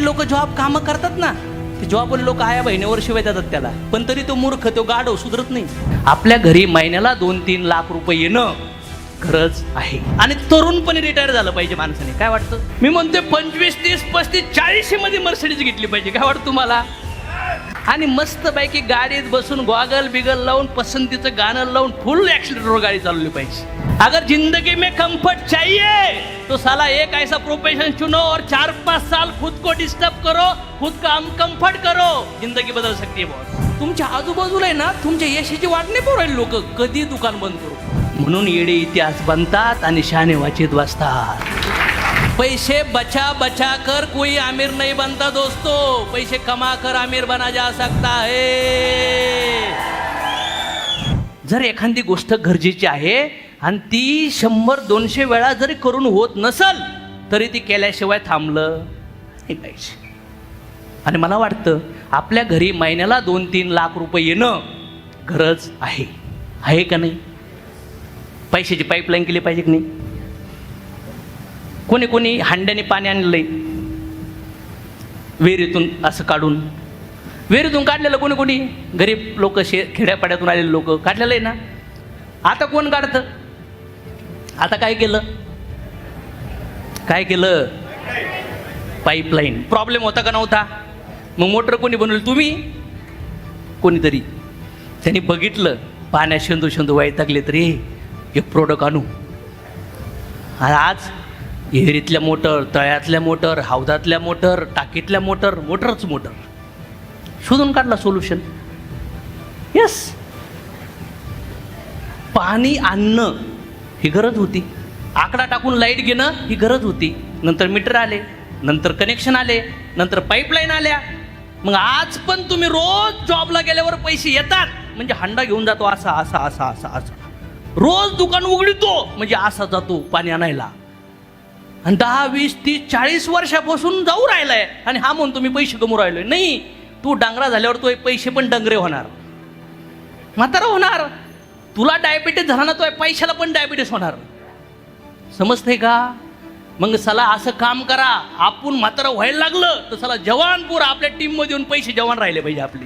लोक जॉब कामं करतात ना, ते जॉबवाले लोक आया बहिणीवर शिवाय देतात त्याला, पण तरी तो मूर्ख, तो गाढव सुधरत नाही. आपल्या घरी महिन्याला 2-3 लाख रुपये येणं गरज आहे. आणि तरुणपणे रिटायर झालं पाहिजे माणसाने. काय वाटतं? मी म्हणतोय 25, 30, 35, 40 मध्ये मर्सिडीज घेतली पाहिजे. काय वाटतं तुम्हाला? आणि मस्त पैकी गाडीत बसून गॉगल बिगल लावून पसंतीचं गाणं लावून फुल ऍक्सिलेटरवर गाडी चालवली पाहिजे. अगर जिंदगी में कंफर्ट चाहिए तो साला एक ऐसा प्रोफेशन चुनो और 4-5 साल खुद को डिस्टर्ब करो, खुद का कंफर्ट करो, जिंदगी बदल सकती है बॉस. तुमच्या आजूबाजूला आहे ना, तुमच्या यशाची वाट नाही पोरायला लोक, कधी दुकान बंद करू. म्हणून येडे इतिहास बनतात आणि शहाणे वाचित बसतात. पैसे बचा बचा कर कोई आमिर नहीं बनता दोस्तों, पैसे कमा कर आमिर बना जा सकता है. जर एखादी गोष्ट गरजेची आहे आणि ती 100-200 वेळा जरी करून होत नसल तरी ती केल्याशिवाय थांबलं नाही पाहिजे. आणि मला वाटतं आपल्या घरी महिन्याला 2-3 लाख रुपये येणं गरज आहे. आहे का नाही? पैशाची पाईपलाईन केली पाहिजे की नाही? कोणी कोणी हांड्याने पाणी आणलंय विहिरीतून, असं काढून विहिरीतून काढलेलं, कोणी कोणी गरीब लोक, खेड्यापाड्यातून आलेले लोक काढलेलं आहे ना. आता कोण काढतं? आता काय केलं? काय केलं? पाईपलाईन. प्रॉब्लेम होता का नव्हता? मग मोटर कोणी बनवली? तुम्ही, कोणीतरी. त्यांनी बघितलं पाण्यात शेंदू शेंदू वैतागले तरी एक प्रोडक्ट आणू. आज विहिरीतल्या मोटर, तळ्यातल्या मोटर, हौदातल्या मोटर, टाकीतल्या मोटर, मोटरच मोटर शोधून काढला सोल्युशन. यस, पाणी आणणं ही गरज होती. आकडा टाकून लाईट घेणं ही गरज होती. नंतर मीटर आले, नंतर कनेक्शन आले, नंतर पाईपलाईन आल्या. मग आज पण तुम्ही रोज जॉबला गेल्यावर पैसे येतात म्हणजे हंडा घेऊन जातो असा असा असा असा असा. रोज दुकान उघडतो म्हणजे असा जातो पाणी आणायला. आणि 10, 20, 30, 40 वर्षापासून जाऊ राहिलाय आणि हा म्हणतो मी पैसे कमवू राहिलोय. नाही, तू डांगरा झाल्यावर तो पैसे पण डंगरे होणार, म्हातारा होणार. तुला डायबिटीस झाला ना, तो पैशाला पण डायबिटीस होणार. समजते का? मग चला असं काम करा, आपण म्हातारा व्हायला लागलं तर चला जवानपूर आपल्या टीम मध्ये येऊन पैसे जवान राहिले पाहिजे आपले.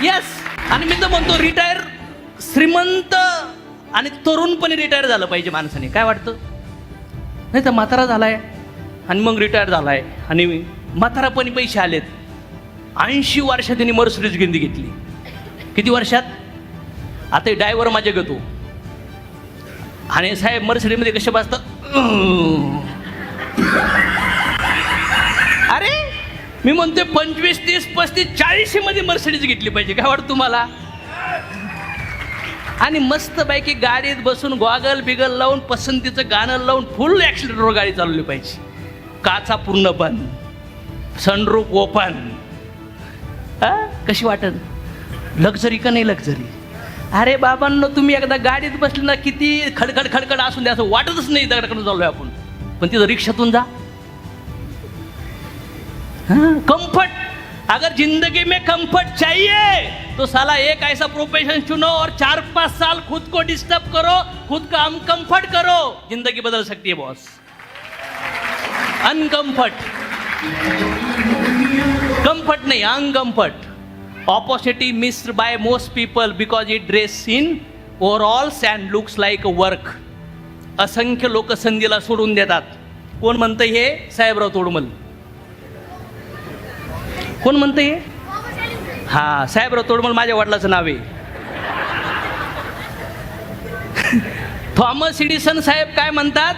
येस. आणि मी तर म्हणतो रिटायर श्रीमंत आणि तरुणपणे रिटायर झालं पाहिजे माणसाने. काय वाटतं? नाही तर म्हातारा झालाय आणि मग रिटायर झालाय आणि म्हातारापणी पैसे आलेत. 80 वर्षात त्यांनी मर्सिडीज घेतली. किती वर्षात? आता ड्रायव्हर माझ्या घेतो आणि साहेब मर्सिडीजमध्ये कसे बसतात? अरे मी म्हणतोय 25, 30, 35, 40 मध्ये मर्सिडीज घेतली पाहिजे. काय वाटतं तुम्हाला? आणि मस्त पैकी गाडीत बसून गॉगल बिगल लावून पसंतीचं गाणं लावून फुल ऍक्सिलेटरवर गाडी चालवली पाहिजे. काचा पूर्ण बंद, सनरूफ ओपन. कशी वाटत? लक्झरी का नाही लक्झरी? अरे बाबांनो, तुम्ही एकदा गाडीत बसले ना, किती खडखड खडखड असून द्या असं वाटतच नाही दगडाकडून चाललोय आपण. पण तिथं रिक्षातून जा, कंफर्ट. अगर जिंदगी में कंफर्ट चाहिए तो साला एक ऐसा प्रोफेशन चुनो और 4-5 साल खुद को डिस्टर्ब करो, खुद का कंफर्ट करो, जिंदगी बदल सकती है बॉस. अनकंफर्ट, कंफर्ट नहीं, uncomfort. Opportunity missed by most people because it dress in overalls and looks like a work. असंख्य लोक संधीला सोडून देतात. कोण म्हणतं हे? साहेबराव तोडमल. कोण म्हणतं हे? हा, साहेबराव तोडमल माझ्या वडिलाचं नाव आहे. थॉमस एडिसन साहेब काय म्हणतात?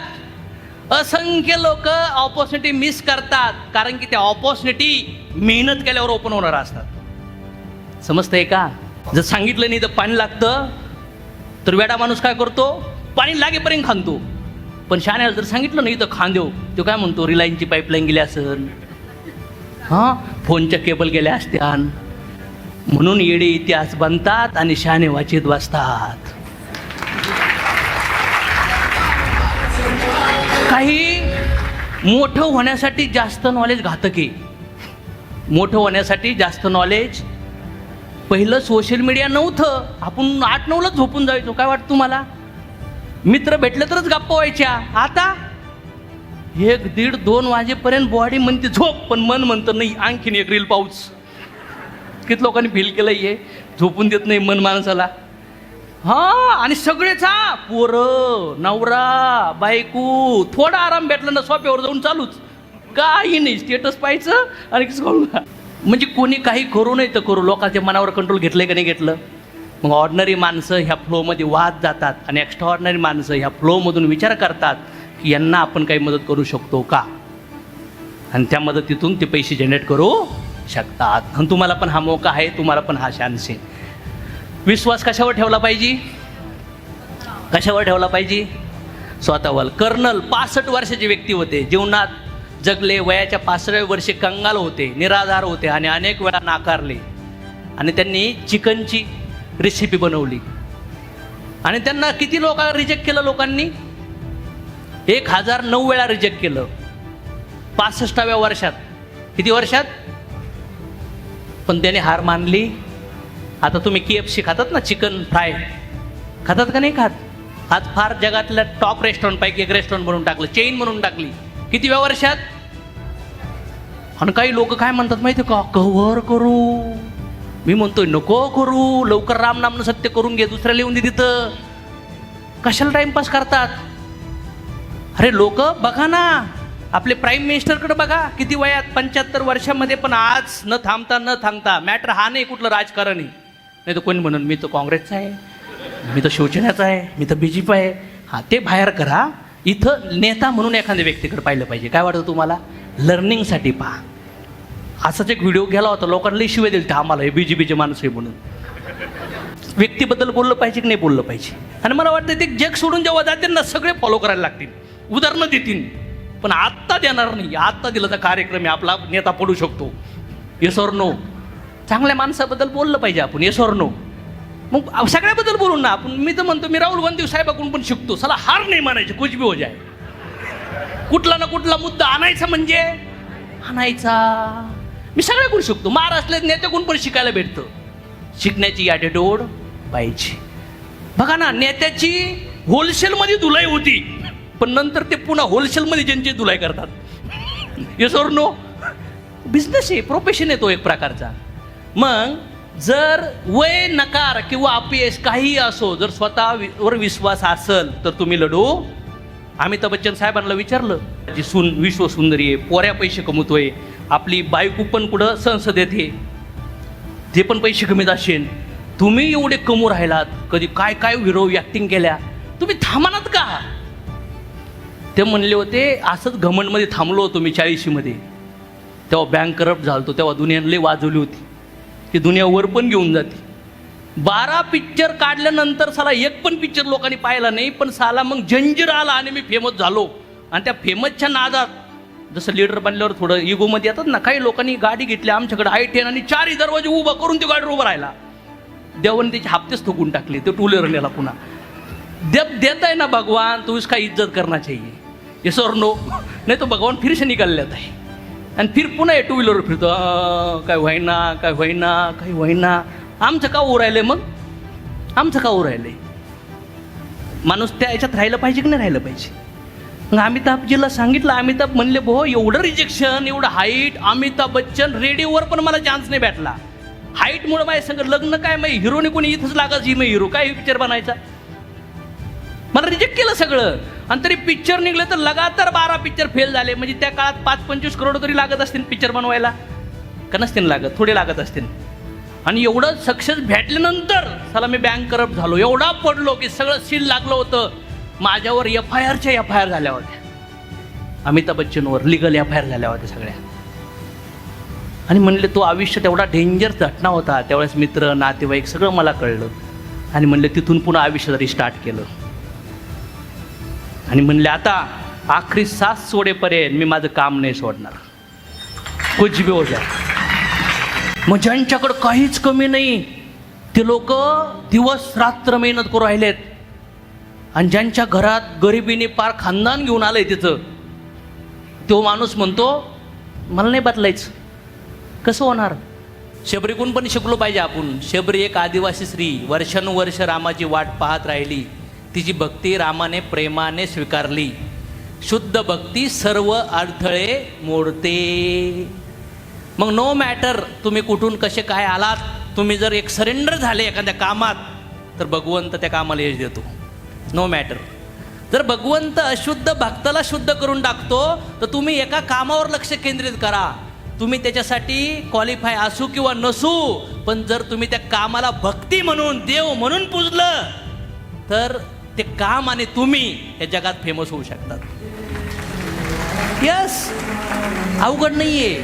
असंख्य लोक ऑपॉर्च्युनिटी मिस करतात कारण की त्या ऑपॉर्च्युनिटी मेहनत केल्यावर ओपन होणार असतात. समजतंय का? जर सांगितलं नाही तर पाणी लागतं तर वेडा माणूस काय करतो? पाणी लागेपर्यंत खांदतो. पण शहाण्याला जर सांगितलं नाही तर खांदेव, तो काय म्हणतो? रिलायन्सची पाईपलाईन गेली असेल, हां, फोनच्या केबल गेल्या असत्या. म्हणून येडे इतिहास बनतात आणि शहाणे वाचित बसतात. काही मोठं होण्यासाठी जास्त नॉलेज घातक आहे. मोठं होण्यासाठी जास्त नॉलेज. पहिलं सोशल मीडिया नव्हतं, आपण 8-9लाच झोपून जायचो. काय वाटतं तुम्हाला? मित्र भेटले तरच गप्पा व्हायच्या. आता 1-1:30-2 वाजेपर्यंत बॉडी म्हणते झोप, पण मन म्हणतं नाही आणखीन एक रील पाऊच. किती लोकांनी फील केलं हे, झोपून देत नाही मन माणसाला. हा, आणि सगळेच हा, पोरं, नवरा, बायको, थोडा आराम भेटला ना सोफ्यावर जाऊन चालूच, काही नाही, स्टेटस पाहायचं आणि म्हणजे कोणी काही करू नाही तर करू, लोकांच्या मनावर कंट्रोल घेतलंय का नाही घेतलं. मग ऑर्डिनरी माणसं ह्या फ्लोमध्ये वाद जातात आणि एक्स्ट्रा ऑर्डिनरी माणसं ह्या फ्लोमधून विचार करतात की यांना आपण काही मदत करू शकतो का, आणि त्या मदतीतून ते पैसे जनरेट करू शकतात. आणि तुम्हाला पण हा मौका आहे, तुम्हाला पण हा चान्स आहे. विश्वास कशावर ठेवला पाहिजे, कशावर ठेवला पाहिजे, स्वतःवर. कर्नल 65 वर्षाचे व्यक्ती होते, जीवनात जगले, वयाच्या 65व्या वर्षी कंगाल होते, निराधार होते आणि अनेक वेळा नाकारले. आणि त्यांनी चिकनची रेसिपी बनवली आणि त्यांना किती रिजेक्ट केलं लोकांनी, 1009 वेळा रिजेक्ट केलं 65व्या वर्षात. किती वर्षात? पण त्याने हार मानली. आता तुम्ही KFC खातात ना, चिकन फ्राय खातात का नाही खात? आज फार जगातल्या टॉप रेस्टॉरंटपैकी एक रेस्टॉरंट बनवून टाकलं, चेन बनवून टाकली. कितीव्या वर्षात? आणि काही लोक काय म्हणतात माहिती का, कव्हर करू. मी म्हणतोय नको करू, लवकर राम नामनं सत्य करून घे, दुसऱ्या लिहून दे तिथं. कशाला टाइमपास करतात? अरे लोक बघा ना, आपले प्राईम मिनिस्टरकडे बघा, किती वयात, 75 वर्षामध्ये, पण आज न थांबता मॅटर हा नाही कुठलं राजकारण आहे. नाही तर कोणी म्हणून मी तर काँग्रेसचा आहे, मी तर शिवसेनेचा आहे, मी तर BJP आहे. हां, ते बाहेर करा. इथं नेता म्हणून एखाद्या व्यक्तीकडे पाहिलं पाहिजे. काय वाटतं तुम्हाला? लर्निंगसाठी पहा. असाच एक व्हिडिओ गेला होता, लोकांना शिवाय दिली तर आम्हाला हे BJPचे माणूस आहे म्हणून. व्यक्तीबद्दल बोललं पाहिजे की नाही बोललं पाहिजे. आणि मला वाटतं ते जग सोडून जेव्हा जातील ना, सगळे फॉलो करायला लागतील, उदाहरणं देतील, पण आत्ता देणार नाही. आत्ता दिला तर कार्यक्रम आहे, आपला नेता पडू शकतो. Yes or no. चांगल्या माणसाबद्दल बोललं पाहिजे आपण, येस ऑर नो. मग सगळ्याबद्दल बोलून ना आपण. मी तर म्हणतो, मी राहुल गांधी साहेबाकडून पण शिकतो, चला हार नाही मानायचे, कुछ भी हो जाए. कुठला ना कुठला मुद्दा आणायचा म्हणजे आणायचा. मी सगळ्याकडून शिकतो, महाराष्ट्रात नेत्याकडून पण शिकायला भेटतं. शिकण्याची ॲटिट्यूड पाहिजे. बघा ना, नेत्याची होलसेलमध्ये धुलाई होती, पण नंतर ते पुन्हा होलसेलमध्ये ज्यांची धुलाई करतात. Yes or no. बिझनेस आहे, प्रोफेशन आहे तो एक प्रकारचा. मग जर वय, नकार किंवा अपयश काहीही असो, जर स्वतःवर विश्वास असेल तर तुम्ही लढू. अमिताभ बच्चन साहेबांना विचारलं, जी सून विश्वसुंदरी आहे, पोऱ्या पैसे कमवतोय, आपली बायको पण कुठं संसदेत आहे, ते पण पैसे कमीत असेल, तुम्ही एवढे कमवू राहिलात, कधी काय काय हिरो ॲक्टिंग केल्या, तुम्ही थांबणार का? ते म्हणले होते, असंच घमंडमध्ये थांबलो होतो मी 40मध्ये. तेव्हा बँक करप्ट झालतो, तेव्हा दुनियाने लई वाजवली होती की दुनिया वर पण घेऊन जाते. 12 पिक्चर काढल्यानंतर साला एक पण पिक्चर लोकांनी पाहिला नाही, पण साला मग जंजीर आला आणि मी फेमस झालो. आणि त्या फेमसच्या नादात, जसं लीडर बनल्यावर थोडं इगोमध्ये येतात ना, काही लोकांनी गाडी घेतली आमच्याकडे I10 आणि 4 दरवाजे उभा करून ते गाडीवर उभा राहिला. देवाने त्याचे हप्तेच थोकून टाकले, ते टू व्हीलर नेला पुन्हा. देता है ना भगवान, तो इसका इज्जत करना चाहिए. येस और नो. नाही तो भगवान फिर से निकाल लेता है आणि फिर पुन्हा टू व्हीलरवर फिरतो. काय व्हायना, काय व्हायना, काही व्हायना. आमचं का होऊ राहिलंय? मग आमचं का होऊ राहिलंय? माणूस त्या याच्यात राहिलं पाहिजे की नाही राहिलं पाहिजे? मग अमिताभजीला सांगितलं, अमिताभ म्हणले, भो एवढं रिजेक्शन, एवढं हाईट, अमिताभ बच्चन रेडिओवर पण मला चान्स नाही भेटला. हाईटमुळे माझ्या संग लग्न काय, मग हिरोने कोणी इथंच लागायची, मग हिरो काय पिक्चर बनायचा? मला रिजेक्ट केलं सगळं. आणि तरी पिक्चर निघले तर लगातार 12 पिक्चर फेल झाले. म्हणजे त्या काळात 5-25 करोड तरी लागत असतील पिक्चर बनवायला, का नसतील लागत? थोडे लागत असतील. आणि एवढं सक्सेस भेटल्यानंतर साला मी बँक करप्ट झालो, एवढा पडलो की सगळं सील लागलं होतं. माझ्यावर FIR झाल्या होत्या, अमिताभ बच्चनवर लीगल FIR झाल्या होत्या सगळ्या. आणि म्हणले तो आयुष्यात एवढा डेंजर घटना होता. त्यावेळेस मित्र, नातेवाईक सगळं मला कळलं. आणि म्हणले तिथून पुन्हा आयुष्य रिस्टार्ट केलं. आणि म्हणले आता आखरी सास सोडेपर्यंत मी माझं काम नाही सोडणार, कुछ भी हो जाए. मग ज्यांच्याकडं काहीच कमी नाही ते लोक दिवस रात्र मेहनत करू राहिलेत. आणि ज्यांच्या घरात गरिबीने पार खानदान घेऊन आलंय तिथं, तो माणूस म्हणतो मला नाही बदलायचं. कसं होणार? शबरीकडून पण शिकलो पाहिजे आपण. शबरी एक आदिवासी स्त्री, वर्षानुवर्ष रामाची वाट पाहत राहिली. तिची भक्ती रामाने प्रेमाने स्वीकारली. शुद्ध भक्ती सर्व अडथळे मोडते. मग नो मॅटर तुम्ही कुठून कसे काय आलात, तुम्ही जर एक सरेंडर झाले एखाद्या कामात तर भगवंत त्या कामाला यश देतो. No matter. जर भगवंत अशुद्ध भक्ताला शुद्ध करून टाकतो तर तुम्ही एका कामावर लक्ष केंद्रित करा. तुम्ही त्याच्यासाठी क्वालिफाय असू किंवा नसू, पण जर तुम्ही त्या कामाला भक्ती म्हणून देव म्हणून पूजलं तर ते काम आणि तुम्ही या जगात फेमस होऊ शकतात. यस, अवघड नाहीये.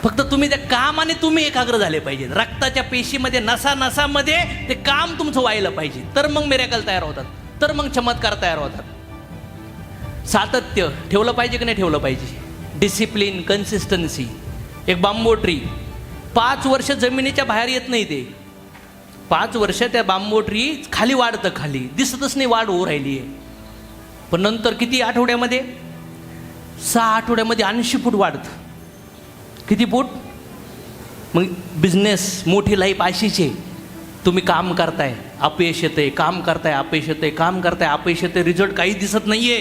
फक्त तुम्ही त्या काम आणि तुम्ही एकाग्र झाले पाहिजे. रक्ताच्या पेशीमध्ये नसा नसामध्ये ते काम तुमचं व्हायला पाहिजे, तर मग मिरेकल तयार होतात, तर मग चमत्कार तयार होतात. सातत्य ठेवलं पाहिजे की नाही ठेवलं पाहिजे. Discipline, consistency. एक बांबू ट्री 5 वर्ष जमिनीच्या बाहेर येत नाही. ते 5 वर्ष त्या बांबू ट्री खाली वाढतं, खाली दिसतच नाही वाढ होऊ राहिली आहे. पण नंतर किती आठवड्यामध्ये, 6 आठवड्यामध्ये 80 फूट वाढतं. किती फूट? मग बिझनेस, मोठी लाईफ अशीच आहे. तुम्ही काम करताय, अपयश येतंय, काम करताय, अपयश येतंय, काम करताय, अपयश येतंय, रिझल्ट काही दिसत नाहीये.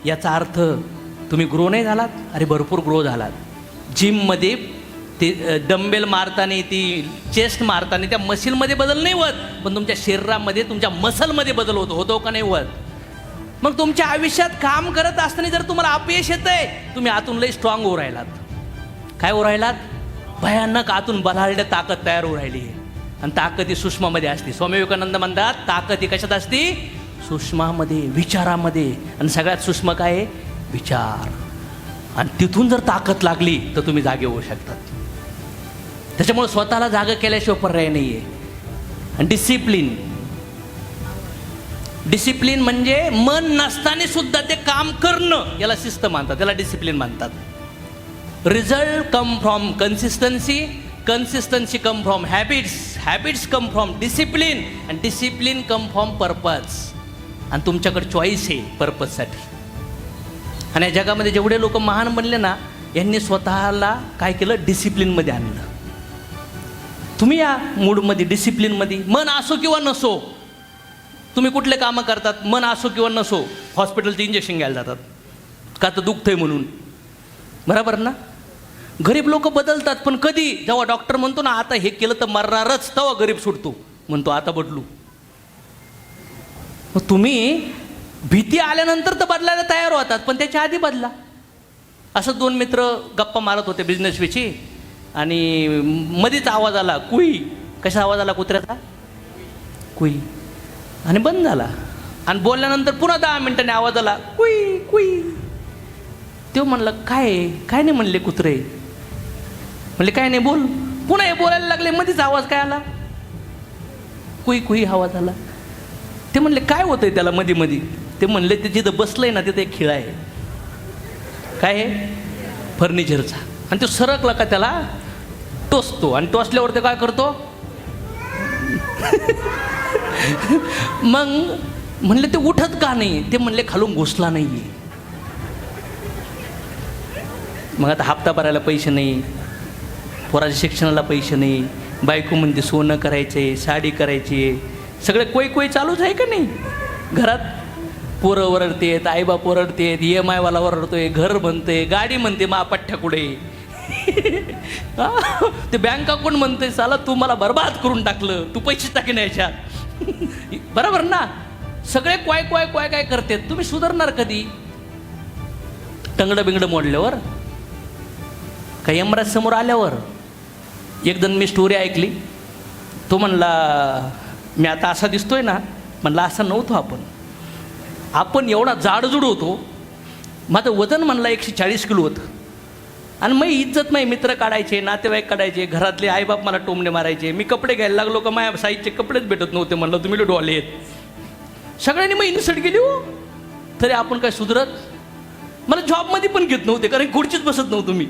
याचा अर्थ तुम्ही ग्रो नाही झालात. अरे भरपूर ग्रो झालात. जिममध्ये ते डंबेल मारताना, ती चेस्ट मारताना त्या मशीलमध्ये बदल नाही होत, पण तुमच्या शरीरामध्ये, तुमच्या मसलमध्ये बदल होतो का नाही होत? मग तुमच्या आयुष्यात काम करत असताना जर तुम्हाला अपयश येतंय, तुम्ही आतून लई स्ट्रॉंग होऊ राहिलात. काय होऊ राहिलात? भयानक आतून बलाढ्य ताकद तयार होऊ राहिली आहे. आणि ताकद ही सूक्ष्मामध्ये असते. स्वामी विवेकानंद म्हणतात ताकद ही कशात असते? सूक्ष्मामध्ये, विचारामध्ये. आणि सगळ्यात सूक्ष्म काय आहे? विचार. आणि तिथून जर ताकद लागली तर तुम्ही जागे होऊ शकतात. त्याच्यामुळे स्वतःला जागा केल्याशिवाय पर्याय नाही आहे. आणि डिसिप्लिन. डिसिप्लिन म्हणजे मन नसताना सुद्धा ते काम करणं, याला शिस्त मानतात, त्याला डिसिप्लिन मानतात. Result come from consistency, consistency come from habits, habits come from discipline, आणि डिसिप्लिन कम फ्रॉम पर्पज. आणि तुमच्याकडे चॉईस आहे पर्पजसाठी. आणि या जगामध्ये जेवढे लोक महान बनले ना, यांनी स्वतःला काय केलं? डिसिप्लिनमध्ये आणलं. तुम्ही या मूडमध्ये, डिसिप्लिनमध्ये. मन असो किंवा नसो, तुम्ही कुठले कामं करतात, मन असो किंवा नसो, हॉस्पिटलचं इंजेक्शन घ्यायला जातात का तर दुखतंय म्हणून. बरोबर ना? गरीब लोक बदलतात, पण कधी? जेव्हा डॉक्टर म्हणतो ना आता हे केलं तर मरणारच, तेव्हा गरीब सुटतो, म्हणतो आता बदलू. मग तुम्ही भीती आल्यानंतर तर बदलायला तयार होतात, पण त्याच्या आधी बदला. असं 2 मित्र गप्पा मारत होते बिझनेसविषयी, आणि मध्येच आवाज आला कुई. कशा आवाज आला? कुत्र्याचा कुई. आणि बंद झाला. आणि बोलल्यानंतर पुन्हा 10 मिनिटांनी आवाज आला कुई कुई. तो म्हणलं काय काय नाही म्हणले कुत्रे. म्हणले काय नाही बोल. पुन्हा हे बोलायला लागले, मध्येच आवाज काय आला? कुई कुई आवाज आला. ते म्हणले काय होतंय त्याला मध्ये मध्ये? ते म्हणले ते जिथं बसलंय ना तिथं एक खिळा आहे. काय आहे? फर्निचरचा. आणि तो सरकला का त्याला टोचतो, आणि टोचल्यावर ते काय करतो? मग म्हणले ते उठत का नाही? ते म्हणले खालून घुसला नाहीये. मग आता हप्ता भरायला पैसे नाही, पोराच्या शिक्षणाला पैसे नाही, बायको म्हणते सोनं करायचे, साडी करायची, सगळे कोई कोई चालूच आहे का नाही? घरात पोरं ओरडतेत, आईबाप ओरडतेत, EMI वाला ओरडतोय, घर म्हणते, गाडी म्हणते मा पठ्ठ्या कुठे. ते बँक अकाउंट म्हणते साला तू मला बर्बाद करून टाकलं, तू पैसे टाकीन याच्यात. बरोबर ना? सगळे क्वाय क्वाय क्वाय काय करतात. तुम्ही सुधारणार कधी? टंगडं बिंगडं मोडल्यावर? काही यमराज समोर आल्यावर? एक जण मी स्टोरी ऐकली. तो म्हणला मी आता असा दिसतोय ना, म्हणला असा नव्हतो आपण एवढा जाडजूड होतो. माझं वजन म्हणला 140 किलो होतं. आणि मग इज्जत नाही, मित्र काढायचे, नातेवाईक काढायचे, घरातले आईबाप मला टोमणे मारायचे. मी कपडे घ्यायला लागलो का माझ्या साईजचे कपडेच भेटत नव्हते. म्हणलं तुम्ही डोले आहेत. सगळ्यांनी मग इन्सल्ट केली हो. तरी आपण काय सुधरत? मला जॉबमध्ये पण घेत नव्हते, कारण खुर्चीच बसत नव्हतो मी.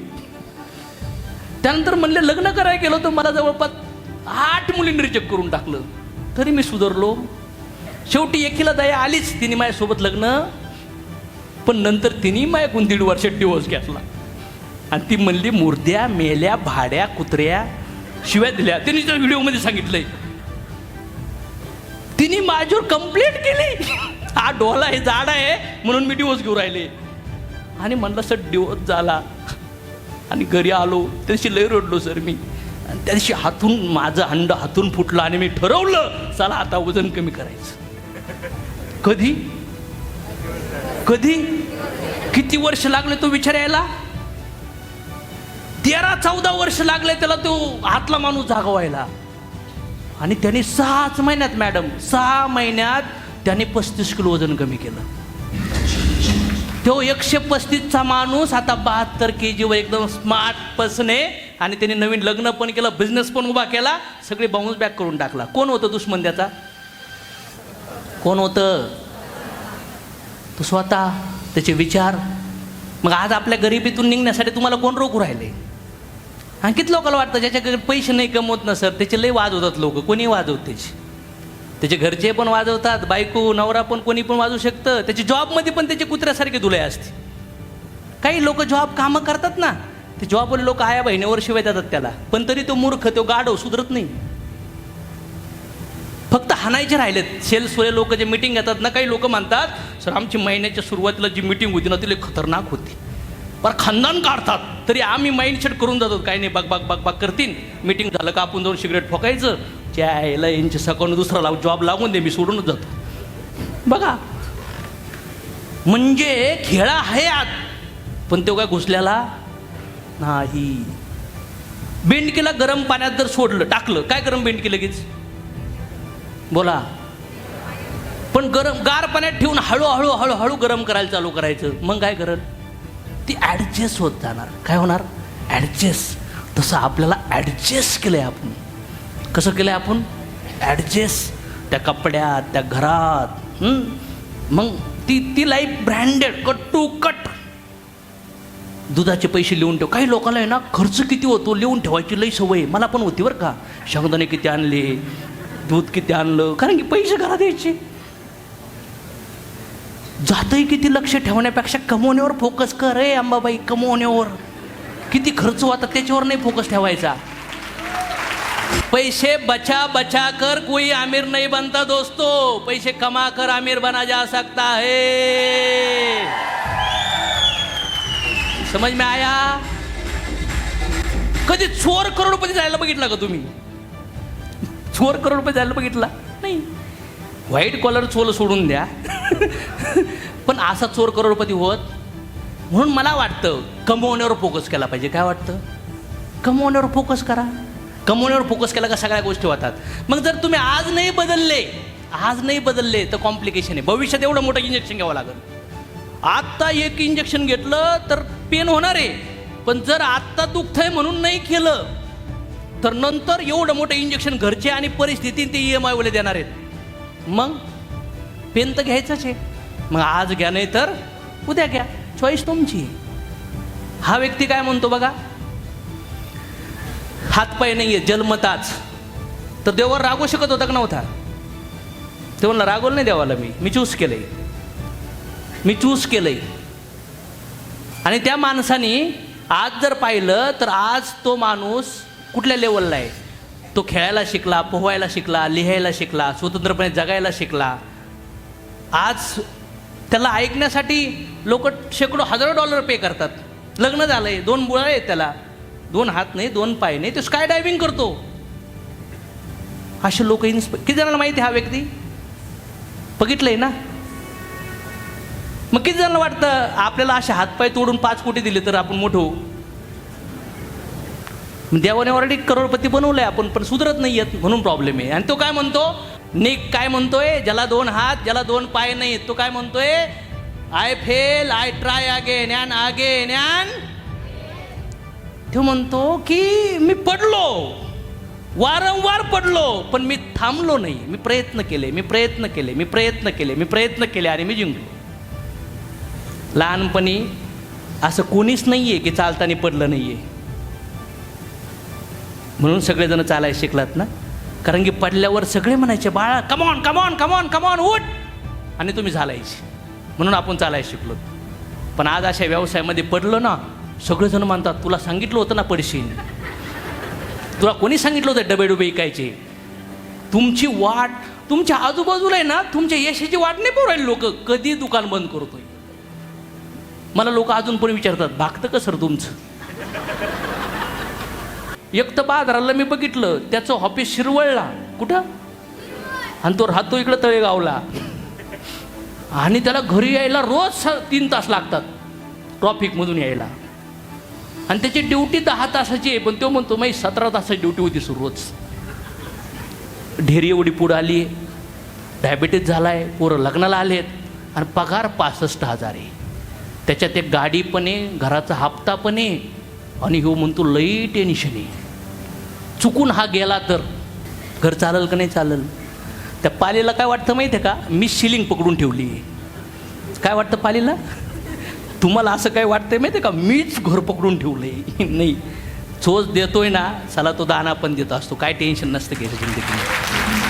त्यानंतर म्हणले लग्न करायला गेलो तर मला जवळपास 8 मुलींनी रिजेक्ट करून टाकलं. तरी मी सुधारलो. शेवटी एकीला दया आलीच, तिने माझ्यासोबत लग्न. पण नंतर तिने माझ्याकडून 1.5 वर्षात डिवोर्स घेतला. आणि ती म्हणली मुर्द्या, मेल्या, भाड्या, कुत्र्या शिव्या दिल्या. तिने त्या व्हिडिओमध्ये सांगितलंय. तिने माझ्यावर कंप्लेंट केली. हा डोला आहे, जाड आहे म्हणून मी डिवोर्स घेऊन राहिले. आणि म्हणलं सर दिवस झाला. आणि घरी आलो त्या दिवशी लय रडलो सर मी. आणि त्या दिवशी हातून माझं अंड हातून फुटलं आणि मी ठरवलं चला आता वजन कमी करायचं. कधी कधी किती वर्ष लागले तो विचारायला? 13-14 वर्ष लागले त्याला तो हातला माणूस जागवायला. आणि त्याने 6 महिन्यात मॅडम 6 महिन्यात त्याने 35 किलो वजन कमी केलं. तो 135चा माणूस आता 72 kg वर एकदम स्मार्ट पर्सन आहे. आणि त्याने नवीन लग्न पण केलं, बिझनेस पण उभा केला, सगळे बाउन्स बॅक करून टाकला. कोण होतं दुश्मन त्याचा? कोण होतं? तो स्वतः, त्याचे विचार. मग आज आपल्या गरिबीतून निघण्यासाठी तुम्हाला कोण रोखू राहिले? किती लोकांना वाटतं ज्याच्याकडे पैसे नाही कमवत ना सर त्याचे लय वाजवतात लोक. कोणी वाजवत त्याचे घरचे पण वाजवतात, बायको नवरा पण कोणी पण वाजवू शकतं. त्याची जॉबमध्ये पण त्याचे कुत्र्यासारखे धुले असते. काही लोक जॉब कामं करतात ना, ते जॉबवाले लोक आया बहिणीवर शिवाय देतात त्याला, पण तरी तो मूर्ख, तो गाढव सुधरत नाही. फक्त हाणायचे राहिलेत. सेल्सवाले लोक जे मिटिंग घेतात ना, काही लोक म्हणतात सर आमची महिन्याच्या सुरुवातीला जी मिटिंग होती ना ती लय खतरनाक होती, पर खानदान काढतात. तरी आम्ही माइंडसेट करून जातो काही नाही, बग करतील. मिटिंग झालं का आपण जाऊन सिगरेट फोकायचं, यायला यांचे सकाळून दुसरा जॉब लागून दे, मी सोडूनच जातो. बघा म्हणजे खेळा आहे आत, पण तो काय घुसल्याला नाही. बेंडकीला गरम पाण्यात जर सोडलं टाकलं काय गरम बेंडकी लगेच बोला, पण गरम गार पाण्यात ठेवून हळूहळू हळूहळू गरम करायला चालू करायचं. मग काय करल ती ॲडजस्ट होत जाणार. काय होणार? ॲडजस्ट. तसं आपल्याला ॲडजस्ट केलंय आपण. कसं केलंय आपण? ॲडजस्ट. त्या कपड्यात, त्या घरात. मग ती life branded, cut to cut. दुधाचे पैसे लिहून ठेव. काही लोकांना आहे ना खर्च किती होतो लिहून ठेवायची लई सवय. मला पण होती बरं का. शेंगदाणे किती आणले, दूध किती आणलं, कारण की पैसे घरात यायचे. जातही किती लक्ष ठेवण्यापेक्षा कमवण्यावर फोकस कर रे अंबाबाई. कमवण्यावर किती खर्च होता त्याच्यावर नाही फोकस ठेवायचा. पैसे बचा बचा कर कोई आमिर नहीं बनता दोस्तों, पैसे कमा कर आमिर बना जा सकता है. समझ में आया? कधी चोर करोडपती जायला बघितला का तुम्ही? चोर करोडपती जायला बघितला नाही. व्हाईट कॉलर चोर सोडून द्या पण असा चोर करोडपती होत. म्हणून मला वाटतं कमवण्यावर फोकस केला पाहिजे. काय वाटतं? कमवण्यावर फोकस करा. कमवण्यावर फोकस केला का सगळ्या गोष्टी होतात. मग जर तुम्ही आज नाही बदलले तर कॉम्प्लिकेशन आहे. भविष्यात एवढं मोठं इंजेक्शन घ्यावं लागेल. आत्ता एक इंजेक्शन घेतलं तर पेन होणार आहे, पण जर आत्ता दुखतंय म्हणून नाही केलं तर नंतर एवढं मोठं इंजेक्शन घरचे आणि परिस्थिती ते EMI वाले देणार आहेत. मग पेन तर घ्यायचंच आहे. मग आज घ्या नाही तर उद्या घ्या, चॉईस तुमची. हा व्यक्ती काय म्हणतो बघा, हातपाय नाहीये जन्मताच. तर देवावर रागवू शकत होता का नव्हता? ते म्हणला रागवलं नाही देवाला, मी चूज केलंय. आणि त्या माणसाने आज जर पाहिलं तर आज तो माणूस कुठल्या लेवलला आहे? तो खेळायला शिकला, पोहायला शिकला, लिहायला शिकला, स्वतंत्रपणे जगायला शिकला. आज त्याला ऐकण्यासाठी लोक शेकडो हजारो डॉलर पे करतात. लग्न झालंय, 2 मुलं आहेत त्याला, 2 हात नाही, 2 पाय नाही, तो स्काय डायव्हिंग करतो. असे लोक किती जणांना माहिती हा व्यक्ती? बघितलंय ना? मग किती जणांना वाटतं आपल्याला असे हातपाय तोडून 5 कोटी दिले तर आपण मोठं होऊ? देवाने ऑलरेडी करोडपती बनवलंय आपण, पण सुधरत नाही येत म्हणून प्रॉब्लेम आहे. आणि तो काय म्हणतो? निक काय म्हणतोय? ज्याला 2 हात, ज्याला 2 पाय नाही, तो काय म्हणतोय? I fail, I try again and again and. तो म्हणतो की मी पडलो, वारंवार पडलो, पण मी थांबलो नाही. मी प्रयत्न केले आणि मी जिंकलो. लहानपणी असं कोणीच नाहीये की चालताना पडलं नाहीये. म्हणून सगळेजण चालायला शिकलात ना, कारण की पडल्यावर सगळे म्हणायचे बाळा कमॉन कमॉन कमॉन कमॉन उठ, आणि तुम्ही चालायचे. म्हणून आपण चालायला शिकलो. पण आज अशा व्यवसायामध्ये पडलं ना, सगळेजण म्हणतात तुला सांगितलं होतं ना पडशील, तुला कोणी सांगितलं होतं डबे डुबे ऐकायचे. तुमची वाट तुमच्या आजूबाजूला आहे ना, तुमच्या यशाची वाट नाही पाहू राहिली लोक. कधी दुकान बंद करतोय, मला लोक अजून पण विचारतात भागतं का सर तुमचं. एक तर बाजाराला मी बघितलं त्याचं ऑफिस शिरवळला कुठं, आणि तो राहतो इकडं तळेगावला, आणि त्याला घरी यायला रोज 3 तास लागतात ट्रॉफिकमधून यायला, आणि त्याची ड्युटी 10 तासाची आहे, पण तो म्हणतो माझी 17 तासाची ड्युटी होती रोज. ढेरी एवढी पुढं आली आहे, डायबिटीज झाला आहे, पोरं लग्नाला आलेत, आणि पगार 65,000 आहे. त्याच्यात एक गाडी पण आहे, घराचा हप्ता पण आहे, आणि ह्यो म्हणतो लई टेन्शन आहे. चुकून हा गेला तर घर चालेल का नाही चालेल. त्या पालीला काय वाटतं माहिती आहे का, मी शिलिंग पकडून ठेवली. काय वाटतं पालीला, तुम्हाला असं काय वाटतंय माहिती आहे का, मीच घर पकडून ठेवलंय. नाही, चोच देतोय ना, चला तो दाना पण देत असतो, काय टेन्शन नसतं गेलं जिंदगी.